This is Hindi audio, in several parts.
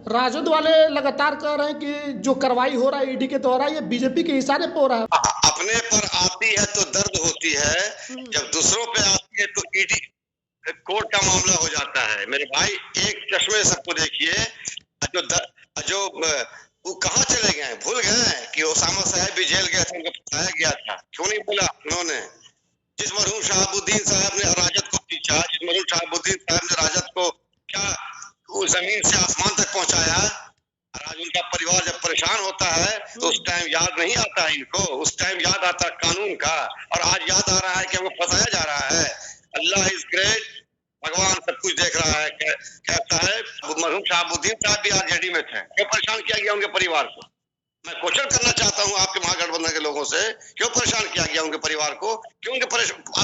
राजद वाले लगातार कह रहे हैं कि जो कार्रवाई हो रहा है ईडी के द्वारा ये बीजेपी के इशारे पे हो रहा है। अपने पर आती है तो दर्द होती है, जब दूसरों पे आती है तो ईडी कोर्ट का मामला हो जाता है। मेरे भाई एक चश्मे सबको देखिए, जो वो कहाँ चले गए, भूल गए कि ओसामा साहब भी जेल गए थे, उनको बताया गया था, क्यों नहीं बोला उन्होंने? जिस मरहूम शहाबुद्दीन साहब ने राजद को खींचा, जिस मरहूम शहाबुद्दीन साहब ने राजद को क्या वो जमीन से आसमान तक पहुंचाया, और आज उनका परिवार जब परेशान होता है तो उस टाइम याद नहीं आता है इनको, उस टाइम याद आता है कानून का, और आज याद आ रहा है कि हमको फंसाया जा रहा है। अल्लाह इज ग्रेट, भगवान सब कुछ देख रहा है। कहता है मरहूम शहाबुद्दीन साहब भी आरजेडी में थे, क्यों परेशान किया गया उनके परिवार को? मैं क्वेश्चन करना चाहता हूं आपके महागठबंधन के लोगों से, क्यों परेशाान किया गया उनके परिवार को? क्यों उनके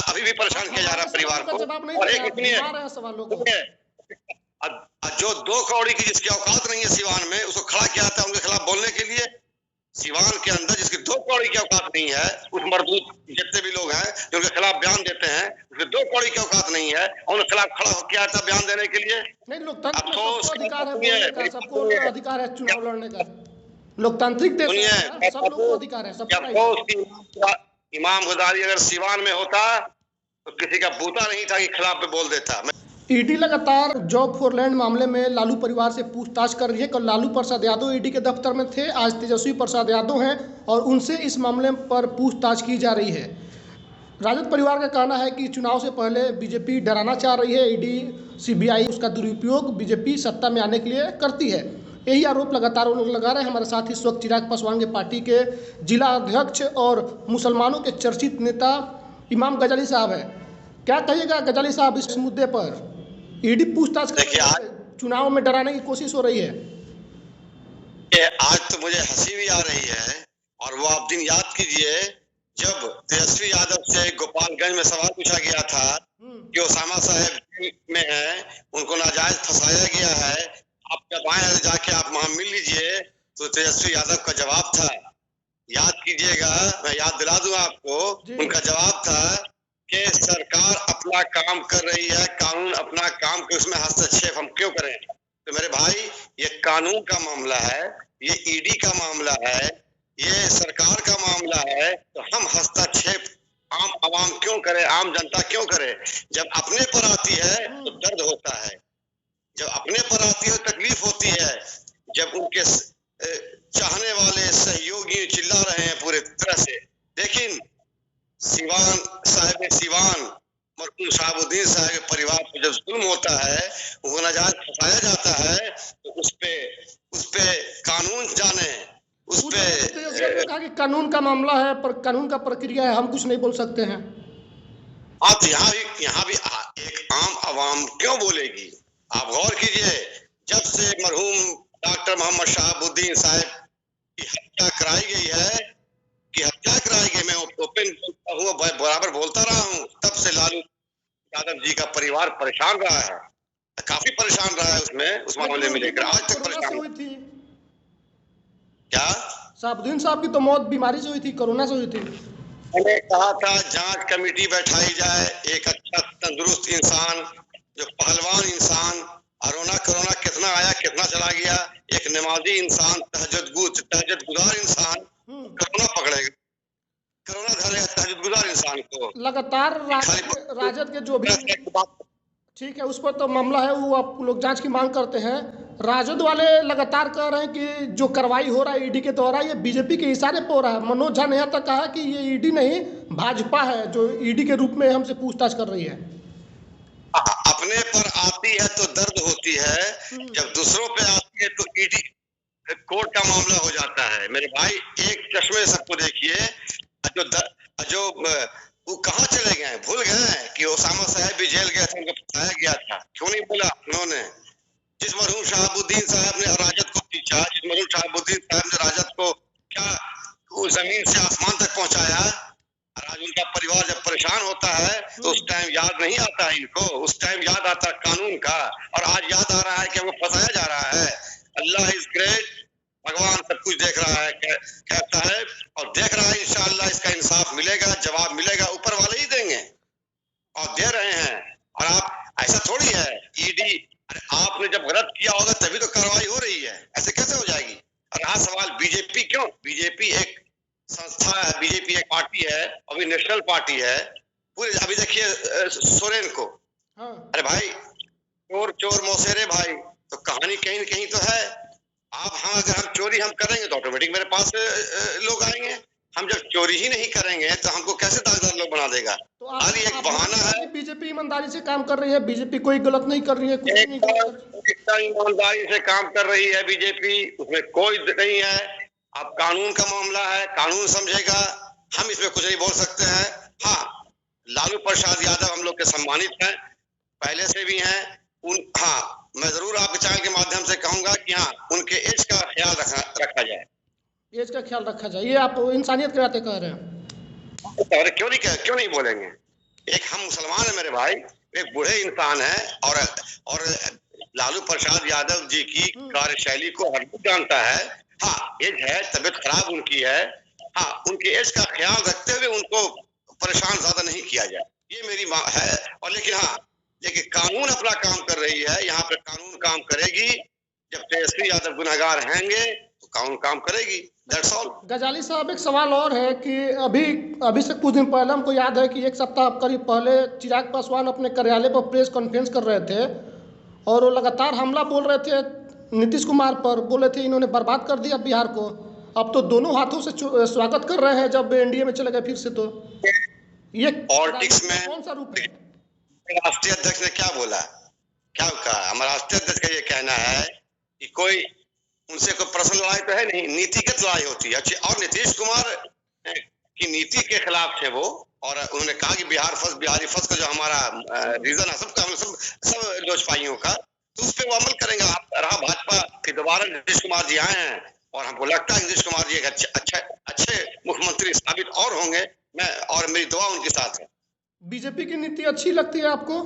अभी भी परेशान किया जा रहा है परिवार को? और एक इतनी जो 2 कौड़ी की जिसकी औकात नहीं है सिवान में, उसको खड़ा किया था उनके खिलाफ बोलने के लिए। सिवान के अंदर जिसकी 2 कौड़ी की औकात नहीं है, उस मर्दूद जितने भी लोग हैं जो उनके खिलाफ बयान देते हैं, उसके 2 कौड़ी की औकात नहीं है, और उनके खिलाफ खड़ा किया था बयान देने के लिए। नहीं, लोकतंत्र में सबको अधिकार है बोलने का, सबको अधिकार है चुनाव लड़ने का, लोकतांत्रिक देश है, सब लोग को अधिकार है, सबको। इमाम गजाली अगर सिवान में होता तो किसी का बूता नहीं था कि खिलाफ पे बोल देता। ईडी लगातार जॉब फॉर लैंड मामले में लालू परिवार से पूछताछ कर रही है। कल लालू प्रसाद यादव ईडी के दफ्तर में थे, आज तेजस्वी प्रसाद यादव हैं और उनसे इस मामले पर पूछताछ की जा रही है। राजद परिवार का कहना है कि चुनाव से पहले बीजेपी डराना चाह रही है, ईडी सीबीआई उसका दुरुपयोग बीजेपी सत्ता में आने के लिए करती है। यही आरोप लगातार वो लोग लगा रहे हैं। हमारे साथ इस वक्त चिराग पासवान के पार्टी के जिला अध्यक्ष और मुसलमानों के चर्चित नेता इमाम गजाली साहब है। क्या कहिएगा गजाली साहब इस मुद्दे पर? ईडी पूछताछ चुनाव में डराने की कोशिश हो रही है। आज तो मुझे हंसी भी आ रही है, और वो आप दिन याद कीजिए जब तेजस्वी यादव से गोपालगंज में सवाल पूछा गया था कि ओसामा साहब में है, उनको नाजायज फंसाया गया है, आप जब आए जाके आप वहां मिल लीजिए, तो तेजस्वी यादव का जवाब था, याद कीजिएगा, मैं याद दिला दूं आपको, उनका जवाब था कि सरकार अपना काम कर रही है, कानून अपना काम के उसमें हस्तक्षेप हम क्यों करें? तो मेरे भाई ये कानून का मामला है, ये ईडी का मामला है, ये सरकार का मामला है, तो हम हस्तक्षेप आम आवाम क्यों करे, आम जनता क्यों करे? जब अपने पर आती है तो दर्द होता है, जब अपने पर आती है तकलीफ होती है, जब उनके चाहने वाले सहयोगी चिल्ला रहे हैं पूरे तरह से। लेकिन सिवान मरहूम शहाबुद्दीन साहब के परिवार पर जब जुल्म होता है, वो नाजायज फंसाया जाता है, तो उस पे कानून जाने, उस पे कहा कि कानून का मामला है, पर कानून का प्रक्रिया है, हम कुछ नहीं बोल सकते हैं। आप यहाँ भी एक आम आवाम क्यों बोलेगी? आप गौर कीजिए, जब से मरहूम डॉक्टर मोहम्मद शहाबुद्दीन साहब की हत्या कराई गई है, मैं ओपन हुआ बराबर बोलता रहा हूँ, तब से लालू यादव जी का परिवार परेशान रहा है, काफी परेशान रहा है उस मामले में लेकर आज तक परेशान हुई थी। क्या शहाबुद्दीन साहब की तो मौत बीमारी से हुई थी, कोरोना से हुई थी। मैंने कहा था जांच कमेटी बैठाई जाए, एक अच्छा तंदुरुस्त इंसान, जो पहलवान इंसान, कोरोना कितना आया कितना चला गया, एक नमाजी इंसान, तहज्जुदगुजार इंसान, कोरोना पकड़ेगा, कोरोना धरेगा तहज्जुदगुजार इंसान को। लगातार राजद के जो भी ठीक है उस पर तो मामला है, वो आप लोग जांच की मांग करते हैं। राजद वाले लगातार कह रहे हैं कि जो कार्रवाई हो रहा है ईडी के द्वारा ये बीजेपी के इशारे पर हो रहा है। मनोज झा ने यहाँ तक कहा कि ये ईडी नहीं भाजपा है जो ईडी के रूप में हमसे पूछताछ कर रही है। अपने पर आती है तो दर्द होती है, जब दूसरों पे आती है तो ईडी कोर्ट का मामला हो जाता है। मेरे भाई एक चश्मे सबको देखिए, जो वो कहाँ चले गए, भूल गए कि ओसामा साहब भी जेल गए थे, उनको बताया गया था, क्यों नहीं बोला उन्होंने? जिस मरहूम शहाबुद्दीन साहब ने राजद को खींचा, जिस मरहूम शहाबुद्दीन साहब ने राजद को क्या वो जमीन से आसमान तक पहुंचाया, और आज उनका परिवार जब परेशान होता है तो उस टाइम याद नहीं आता है इनको, उस टाइम याद आता है कानून का, और आज याद आ रहा है कि हमको फंसाया जा रहा है। अल्लाह इज ग्रेट, भगवान सब कुछ देख रहा है, कहता है, और देख रहा है, इंशाअल्लाह इसका इंसाफ मिलेगा, जवाब मिलेगा, ऊपर वाले ही देंगे और दे रहे हैं। और आप ऐसा थोड़ी है ईडी, आपने जब गलत किया होगा तभी तो कार्रवाई हो रही है। ऐसे कैसे हो जाएगी? और रहा सवाल बीजेपी, क्यों? बीजेपी एक संस्था है, बीजेपी एक पार्टी है, अभी नेशनल पार्टी है पूरे। अभी देखिए सोरेन को, हाँ। अरे भाई चोर चोर मौसेरे भाई, तो कहानी कहीं न कहीं तो है। अगर हम चोरी हम करेंगे तो ऑटोमेटिक मेरे पास लोग आएंगे। हम जब चोरी ही नहीं करेंगे तो हमको कैसे दागदार लोग बना देगा? तो खाली एक बहाना है। बीजेपी ईमानदारी से काम कर रही है, बीजेपी कोई गलत नहीं कर रही है, कुछ नहीं कर रही। एकदम ईमानदारी से काम कर रही है बीजेपी, उसमें कोई नहीं है। अब कानून का मामला है, कानून समझेगा, हम इसमें कुछ नहीं बोल सकते हैं। हाँ, लालू प्रसाद यादव हम लोग के सम्मानित हैं, पहले से भी हैं। हाँ, मैं जरूर आपके चैनल के माध्यम से कहूंगा कि हाँ, उनके एज का ख्याल रखा जाए। एज का ख्याल रखा जाए, ये आप इंसानियत के नाते कह रहे हैं। अरे क्यों नहीं बोलेंगे? एक हम मुसलमान है मेरे भाई, एक बूढ़े इंसान है, और लालू प्रसाद यादव जी की कार्यशैली को हर कोई जानता है। हाँ, एज है, तबीयत खराब उनकी है। हाँ, उनके एज का ख्याल रखते हुए उनको परेशान ज्यादा नहीं किया जाए, ये मेरी मांग है। और लेकिन कानून अपना काम कर रही है, यहाँ पे कानून काम करेगी। जब तेजस्वी यादव गुनहगार हैंगे तो कानून काम करेगी, दैट्स ऑल। गजाली साहब, एक सवाल और है कि अभी से कुछ दिन पहले हमको याद है कि एक सप्ताह करीब पहले चिराग पासवान अपने कार्यालय पर प्रेस कॉन्फ्रेंस कर रहे थे और वो लगातार हमला बोल रहे थे नीतीश कुमार पर, बोले थे इन्होंने बर्बाद कर दिया बिहार को। अब तो दोनों हाथों से स्वागत कर रहे हैं जब एनडीए में चले गए फिर से। तो ये पॉलिटिक्स में कौन सा रूप है? राष्ट्रीय अध्यक्ष ने क्या बोला, क्या कहा? हमारा राष्ट्रीय अध्यक्ष का ये कहना है कि कोई उनसे कोई पर्सनल लड़ाई तो है नहीं, नीतिगत लड़ाई होती है। और नीतीश कुमार की नीति के खिलाफ थे वो, और उन्होंने कहा कि बिहार फर्स्ट, बिहारी फर्स्ट का जो हमारा रीजन है सब लोजपाइयों का, तो उस पर वो अमल करेंगे। आप रहा भाजपा कि दोबारा नीतीश कुमार जी आए हैं और हमको लगता है नीतीश कुमार जी एक अच्छे मुख्यमंत्री साबित और होंगे। और मेरी दुआ उनके साथ है। बीजेपी की नीति अच्छी लगती है आपको?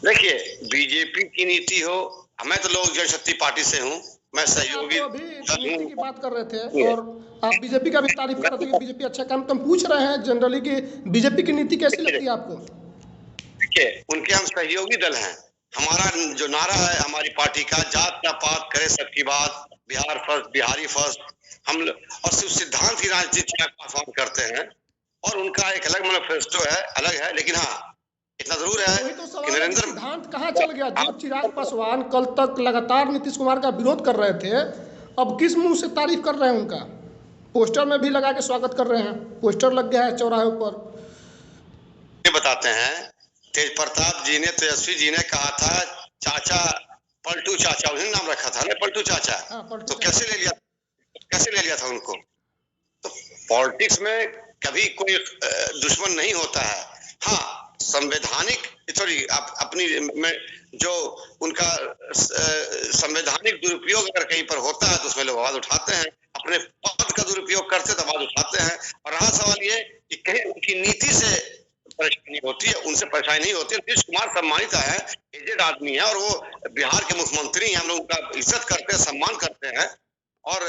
देखिए, बीजेपी की नीति हो, मैं तो लोक जनशक्ति पार्टी से हूँ, मैं सहयोगी अभी नीति की बात कर रहे थे और आप बीजेपी का भी तारीफ कर रहे थे कि बीजेपी अच्छा काम। तो हम पूछ रहे हैं जनरली कि बीजेपी की नीति कैसी लगती है आपको? देखिए, उनके हम सहयोगी दल हैं। हमारा जो नारा है हमारी पार्टी का, जात ना पात करे सबकी बात, बिहार फर्स्ट, बिहारी फर्स्ट, हम और सिर्फ सिद्धांत की राजनीति चिराग पासवान करते हैं। और उनका एक अलग मैनिफेस्टो है, अलग है। लेकिन हाँ, इतना जरूर है कि नरेंद्र सिद्धांत कहाँ चल गया? जो चिराग पासवान कल तक लगातार नीतीश कुमार का विरोध कर रहे थे, अब किस मुंह से तारीफ कर रहे हैं उनका? पोस्टर में भी लगा के स्वागत कर रहे हैं, पोस्टर लग गया है चौराहे पर। ये बताते हैं, तेज प्रताप जी ने, तेजस्वी जी ने कहा था चाचा, पलटू चाचा, उन्हें नाम रखा था ना, पलटू चाचा। तो कैसे ले लिया था उनको? तो पॉलिटिक्स में कभी कोई दुश्मन नहीं होता है। हाँ, संवैधानिक अपनी में जो उनका संवैधानिक दुरुपयोग अगर कहीं पर होता है तो उसमें लोग आवाज उठाते हैं, अपने पद का दुरुपयोग करते तो आवाज उठाते हैं। और रहा सवाल ये कि कहीं उनकी नीति से परेशानी होती है, उनसे परेशानी नहीं होती है। नीतीश कुमार सम्मानित है, एजेड आदमी है, और वो बिहार के मुख्यमंत्री हैं, हम लोग उनका इज्जत करते हैं, सम्मान करते हैं। और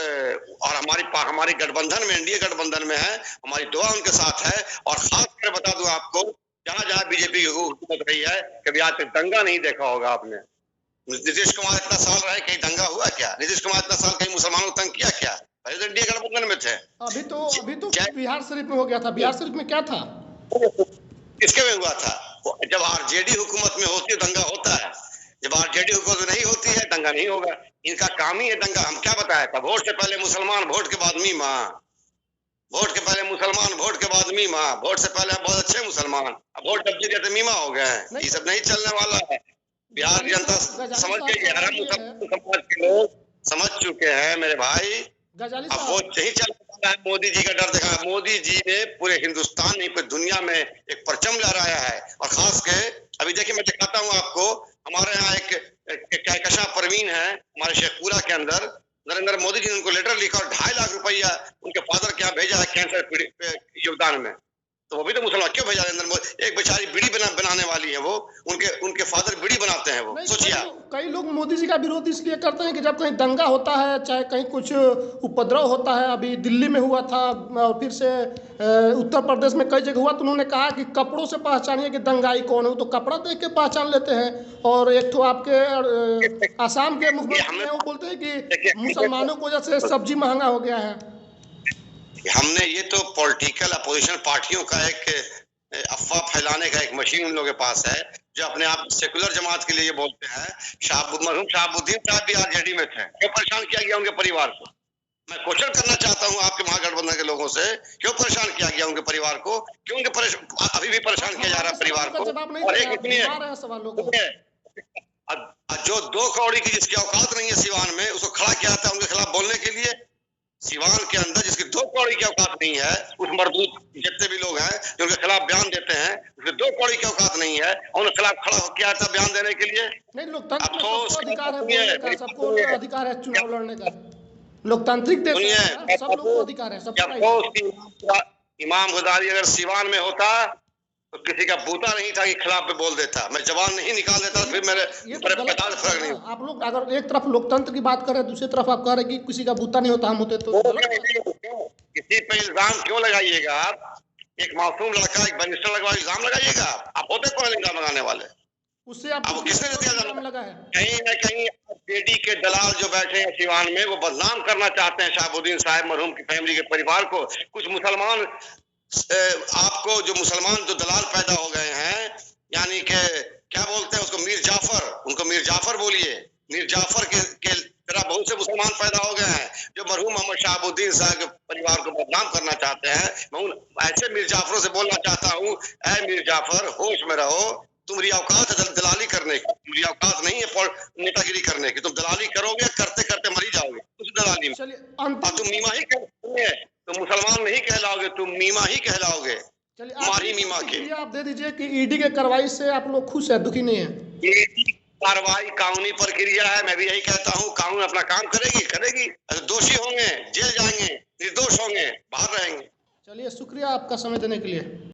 हमारी गठबंधन में, एनडीए गठबंधन में है, हमारी दुआ उनके साथ है। और खास कर बता दूं आपको, जहां बीजेपी की हुकूमत रही है, कभी आज तक दंगा नहीं देखा होगा आपने। नीतीश कुमार इतना साल रहे, कहीं दंगा हुआ क्या? नीतीश कुमार इतना साल कहीं मुसलमानों को तंग किया क्या? पहले तो एनडीए गठबंधन में थे। अभी तो बिहार शरीफ में हो गया था। बिहार शरीफ में क्या था? किसके में हुआ था? जब आरजेडी हुकूमत में होती है दंगा होता है, जब आरजेडी हुकूमत नहीं होती है दंगा नहीं होगा। इनका काम ही है दंगा। हम क्या बताया था? वोट से पहले मुसलमान, वोट के बाद मीमा। वोट के पहले मुसलमान, वोट के बाद मीमा। वोट से पहले बहुत अच्छे मुसलमान, अब वोट जब दिए तो मीमा हो गए। ये सब नहीं चलने वाला है। बिहार की जनता समझ गई है, हर मुसलमान समाज के लोग समझ चुके हैं मेरे भाई। अब वो नहीं चल रहा है। मोदी जी का डर देखा, मोदी जी ने पूरे हिंदुस्तान नहीं पूरी दुनिया में एक परचम लहराया है। और खास के अभी देखिए, मैं दिखाता हूँ आपको, हमारे यहाँ एक कहकशा परवीन है हमारे शेखपुरा के अंदर। नरेंद्र मोदी जी ने उनको लेटर लिखा और 2.5 लाख रुपया उनके फादर के यहाँ भेजा है कैंसर योगदान में। तो वो भी तो मुसलमान, क्यों भेजा नरेंद्र? एक बेचारी बीड़ी बनाने वाली है, वो उनके फादर बीड़ी बनाते हैं, वो सोचिए आप। कई लोग मोदी जी का विरोध इसलिए करते हैं कि जब कहीं दंगा होता है, चाहे कहीं कुछ उपद्रव होता है, अभी दिल्ली में हुआ था और फिर से उत्तर प्रदेश में कई जगह हुआ, तो उन्होंने कहा कि कपड़ों से पहचानिए कि दंगाई कौन है। वो तो कपड़ा देख के पहचान लेते हैं। और एक तो आपके आसाम के मुख्यमंत्री हैं, वो बोलते हैं कि मुसलमानों की वजह से सब्जी महंगा हो गया है। हमने ये तो पॉलिटिकल अपोजिशन पार्टियों का एक अफवाह फैलाने का एक मशीन उन लोगों के पास है, जो अपने आप सेकुलर जमात के लिए ये बोलते हैं। मरहूम शहाबुद्दीन साहब भी आरजेडी में थे, क्यों परेशान किया गया उनके परिवार को? मैं क्वेश्चन करना चाहता हूं आपके महागठबंधन के लोगों से, क्यों परेशान किया गया उनके परिवार को? क्यों अभी भी परेशान किया जा रहा है परिवार को? और एक इतनी जो 2 कौड़ी की जिसकी औकात नहीं है सिवान में, उसको खड़ा किया जाता है उनके खिलाफ बोलने के लिए। सिवान के अंदर जिसकी 2 कौड़ी की औकात नहीं है, उस मरदूत जितने भी लोग हैं जो उनके खिलाफ बयान देते हैं, उसके 2 कौड़ी की औकात नहीं है, और उनके खिलाफ खड़ा हो किया था बयान देने के लिए। नहीं, लोकतंत्र में सबको अधिकार है बोलने का, सबको अधिकार है चुनाव लड़ने का। लोकतांत्रिक देश है, सब लोगों को अधिकार है, सबको। इमाम गुजारी अगर सिवान में होता तो किसी का बूता नहीं था कि खिलाफ पे बोल देता, मैं जवान नहीं निकाल देता, फिर मेरे पचास फर्क नहीं। आप लोग अगर एक तरफ लोकतंत्र की बात करें, दूसरी तरफ आप कह रहे कि किसी का बूता नहीं होता, हम होते तो किसी पे इल्जाम क्यों लगाइएगा आप? एक मासूम लड़का, एक बनिस्टर लगवा इल्जाम लगाइएगा आप होते कौन इल्जाम लगाने वाले? उससे आपको किसने इल्जाम लगा है? कहीं ना कहीं जेडी के दलाल जो बैठे हैं सिवान में, वो बदनाम करना चाहते हैं शहाबुद्दीन साहब मरहूम की फैमिली के परिवार को। कुछ मुसलमान आपको जो मुसलमान जो दलाल पैदा हो गए हैं, यानी कि क्या बोलते हैं उसको, मीर जाफर, उनको मीर जाफर बोलिए। मीर जाफर के तरह बहुत से मुसलमान पैदा हो गए हैं जो मरहूम मोहम्मद शहाबुद्दीन साहब के परिवार को बदनाम करना चाहते हैं। मैं उन ऐसे मीर जाफरों से बोलना चाहता हूँ, ऐ मीर जाफर, होश में रहो। तुम्हारी औकात है दलाली करने की, तुम्हारी औकात नहीं है नेतागिरी करने की। तुम दलाली करोगे, करते करते मरी जाओगे उस दलाली में, और तुम मीमा ही करोगे, तुम मुसलमान नहीं कहलाओगे, तुम मीमा ही कहलाओगे। मारी मीमा के आप दे दीजिए कि ईडी के कार्रवाई से आप लोग खुश है, दुखी नहीं है? ईडी कार्रवाई कानूनी प्रक्रिया है, मैं भी यही कहता हूँ। कानून अपना काम करेगी। दोषी होंगे जेल जाएंगे, निर्दोष होंगे बाहर रहेंगे। चलिए, शुक्रिया आपका समय देने के लिए।